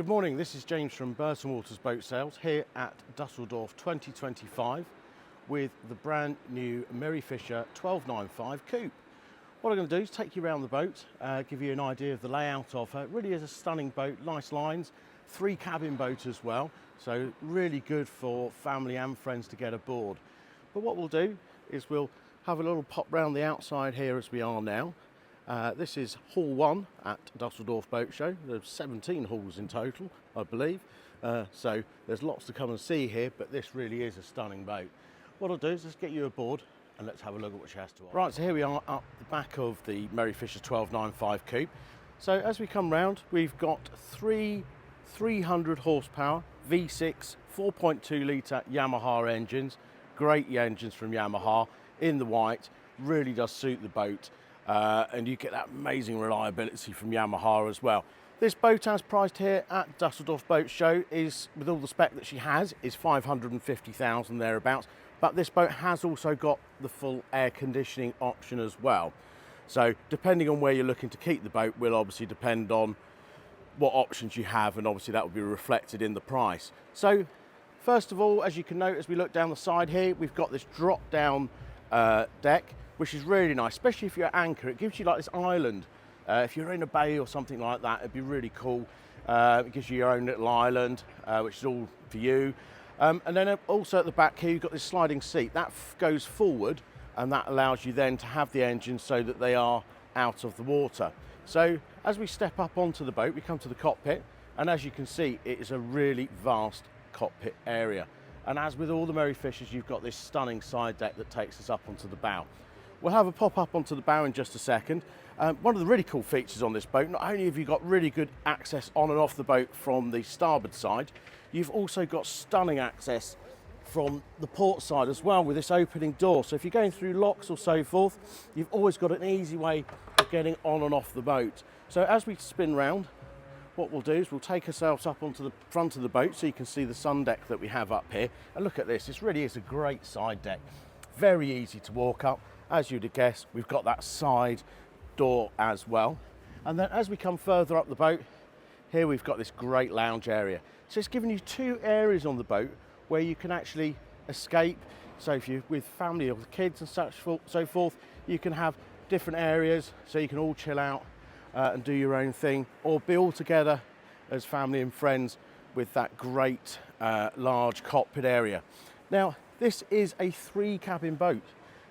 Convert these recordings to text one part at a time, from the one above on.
Good morning, this is James from Burton Boat Sales here at Dusseldorf 2025 with the brand new Merry Fisher 1295 Coupe. What I'm going to do is take you around the boat, give you an idea of the layout of her. It really is a stunning boat, nice lines, 3 cabin boat as well, so really good for family and friends to get aboard. But what we'll do is we'll have a little pop round the outside here as we are now. This is Hall 1 at Dusseldorf Boat Show. There's 17 halls in total, I believe. So there's lots to come and see here, but this really is a stunning boat. What I'll do is just get you aboard and let's have a look at what she has to offer. Right, so here we are up the back of the Merry Fisher 1295 Coupe. So as we come round, we've got 300 horsepower V6 4.2 litre Yamaha engines. Great engines from Yamaha in the white, really does suit the boat. And you get that amazing reliability from Yamaha as well. This boat, as priced here at Dusseldorf Boat Show, is, with all the spec that she has, is 550,000 thereabouts. But this boat has also got the full air conditioning option as well. So depending on where you're looking to keep the boat will obviously depend on what options you have, and obviously that will be reflected in the price. So first of all, as you can note, as we look down the side here, we've got this drop down deck, which is really nice, especially if you're at anchor. It gives you like this island. If you're in a bay or something like that, it'd be really cool. It gives you your own little island, which is all for you. And then also at the back here, you've got this sliding seat. That goes forward, and that allows you then to have the engines so that they are out of the water. So as we step up onto the boat, we come to the cockpit, and as you can see, it is a really vast cockpit area. And as with all the Merry Fishers, you've got this stunning side deck that takes us up onto the bow. We'll have a pop up onto the bow in just a second. One of the really cool features on this boat, not only have you got really good access on and off the boat from the starboard side, you've also got stunning access from the port side as well with this opening door. So if you're going through locks or so forth, you've always got an easy way of getting on and off the boat. So as we spin round, what we'll do is we'll take ourselves up onto the front of the boat so you can see the sun deck that we have up here. And look at this, this really is a great side deck. Very easy to walk up. As you'd have guessed, we've got that side door as well. And then as we come further up the boat, here we've got this great lounge area. So it's giving you 2 areas on the boat where you can actually escape. So if you're with family or the kids and so forth, you can have different areas so you can all chill out and do your own thing, or be all together as family and friends with that great large cockpit area. Now, this is a 3 cabin boat.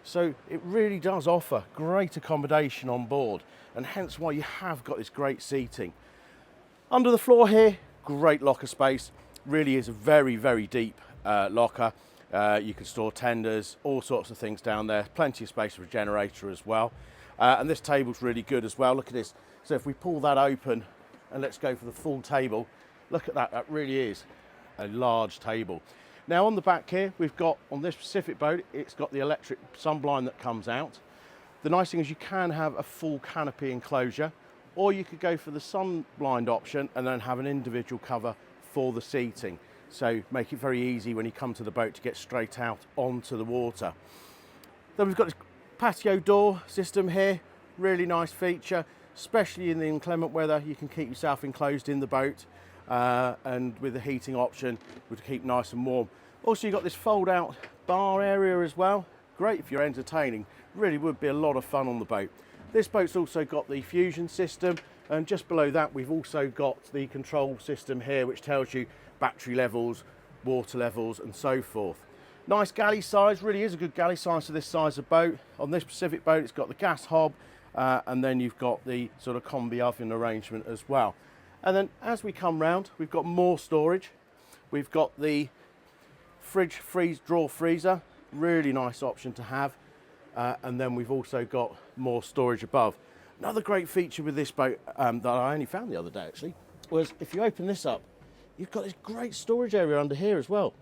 So it really does offer great accommodation on board, and hence why you have got this great seating. Under the floor here, great locker space. Really is a very, very deep locker. You can store tenders, all sorts of things down there. Plenty of space for a generator as well. And this table's really good as well. Look at this. So if we pull that open and let's go for the full table, look at that. That really is a large table. Now on the back here, we've got, on this specific boat, it's got the electric sunblind that comes out. The nice thing is you can have a full canopy enclosure, or you could go for the sunblind option and then have an individual cover for the seating. So make it very easy when you come to the boat to get straight out onto the water. Then we've got this patio door system here, really nice feature, especially in the inclement weather. You can keep yourself enclosed in the boat. And with the heating option, would keep nice and warm. Also, you've got this fold out bar area as well. Great if you're entertaining. Really would be a lot of fun on the boat. This boat's also got the fusion system, and just below that we've also got the control system here, which tells you battery levels, water levels and so forth. Nice galley size, really is a good galley size for this size of boat. On this specific boat, it's got the gas hob, and then you've got the sort of combi oven arrangement as well. And then as we come round, we've got more storage. We've got the fridge drawer freezer, really nice option to have. And then we've also got more storage above. Another great feature with this boat that I only found the other day actually, was if you open this up, you've got this great storage area under here as well.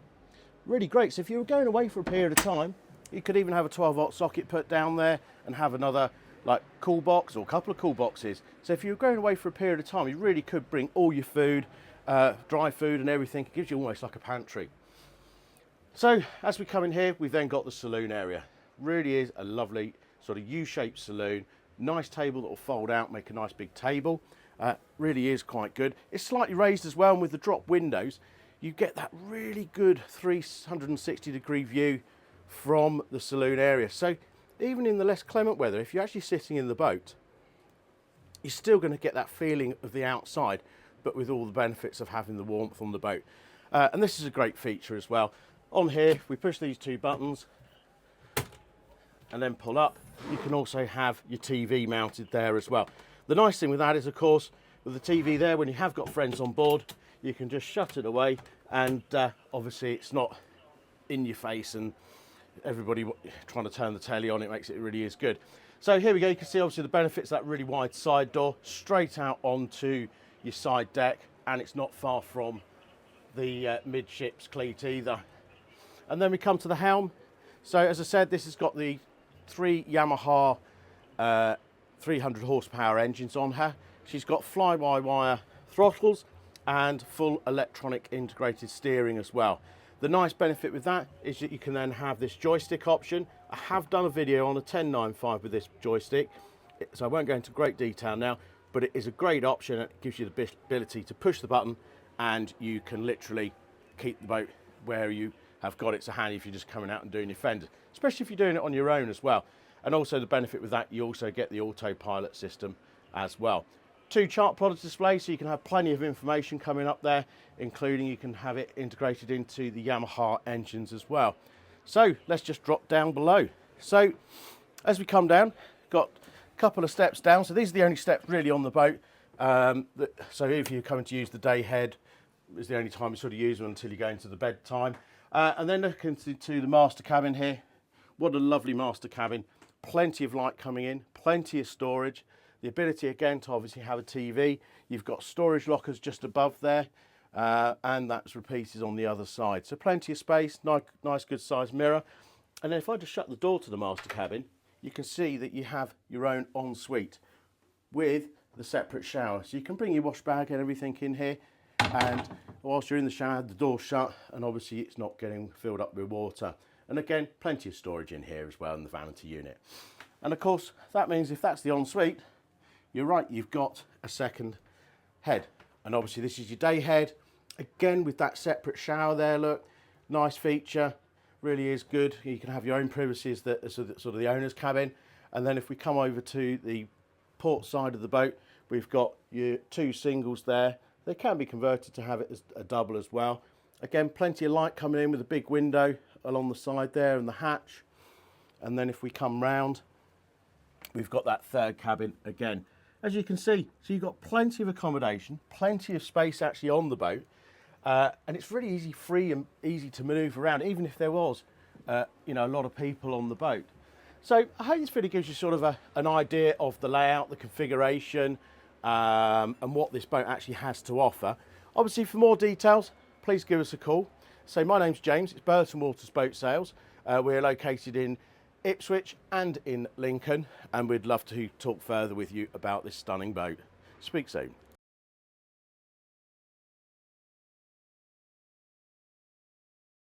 Really great. So if you were going away for a period of time, you could even have a 12-volt socket put down there and have another like cool box or a couple of cool boxes. So if you're going away for a period of time, you really could bring all your food, dry food and everything. It gives you almost like a pantry. So as we come in here, we've then got the saloon area. Really is a lovely sort of U-shaped saloon. Nice table that will fold out, make a nice big table. Really is quite good. It's slightly raised as well, and with the drop windows, you get that really good 360-degree view from the saloon area. So even in the less clement weather, if you're actually sitting in the boat, you're still going to get that feeling of the outside, but with all the benefits of having the warmth on the boat. And this is a great feature as well. On here, we push these two buttons and then pull up. You can also have your TV mounted there as well. The nice thing with that is, of course, with the TV there, when you have got friends on board, you can just shut it away, and obviously it's not in your face and everybody trying to turn the telly on. It makes it really is good. So here we go. You can see obviously the benefits of that really wide side door straight out onto your side deck, and it's not far from the midships cleat either. And then we come to the helm. So as I said, this has got the 3 Yamaha 300 horsepower engines on her. She's got fly-by-wire throttles and full electronic integrated steering as well. The nice benefit with that is that you can then have this joystick option. I have done a video on a 1095 with this joystick, so I won't go into great detail now, but it is a great option. It gives you the ability to push the button and you can literally keep the boat where you have got it. So handy if you're just coming out and doing your fenders, especially if you're doing it on your own as well. And also the benefit with that, you also get the autopilot system as well. 2 chart plotter displays, so you can have plenty of information coming up there, including you can have it integrated into the Yamaha engines as well. So let's just drop down below. So as we come down, got a couple of steps down. So these are the only steps really on the boat. So if you're coming to use the day head, it's the only time you sort of use them until you go into the bedtime. And then looking to the master cabin here. What a lovely master cabin. Plenty of light coming in, plenty of storage. The ability again to obviously have a TV. You've got storage lockers just above there, and that's repeated on the other side. So plenty of space, nice good sized mirror. And then if I just shut the door to the master cabin, you can see that you have your own ensuite with the separate shower. So you can bring your wash bag and everything in here, and whilst you're in the shower, the door's shut, and obviously it's not getting filled up with water. And again, plenty of storage in here as well in the vanity unit. And of course, that means if that's the ensuite, you're right, you've got a second head. And obviously this is your day head. Again, with that separate shower there, look, nice feature, really is good. You can have your own privacies that are sort of the owner's cabin. And then if we come over to the port side of the boat, we've got your 2 singles there. They can be converted to have it as a double as well. Again, plenty of light coming in with a big window along the side there and the hatch. And then if we come round, we've got that 3rd cabin again. As you can see, so you've got plenty of accommodation, plenty of space actually on the boat, and it's really free and easy to manoeuvre around, even if there was, you know, a lot of people on the boat. So I hope this video gives you sort of an idea of the layout, the configuration, and what this boat actually has to offer. Obviously, for more details, please give us a call. So my name's James, it's Burton Boat Show. We're located in Ipswich and in Lincoln, and we'd love to talk further with you about this stunning boat. Speak soon.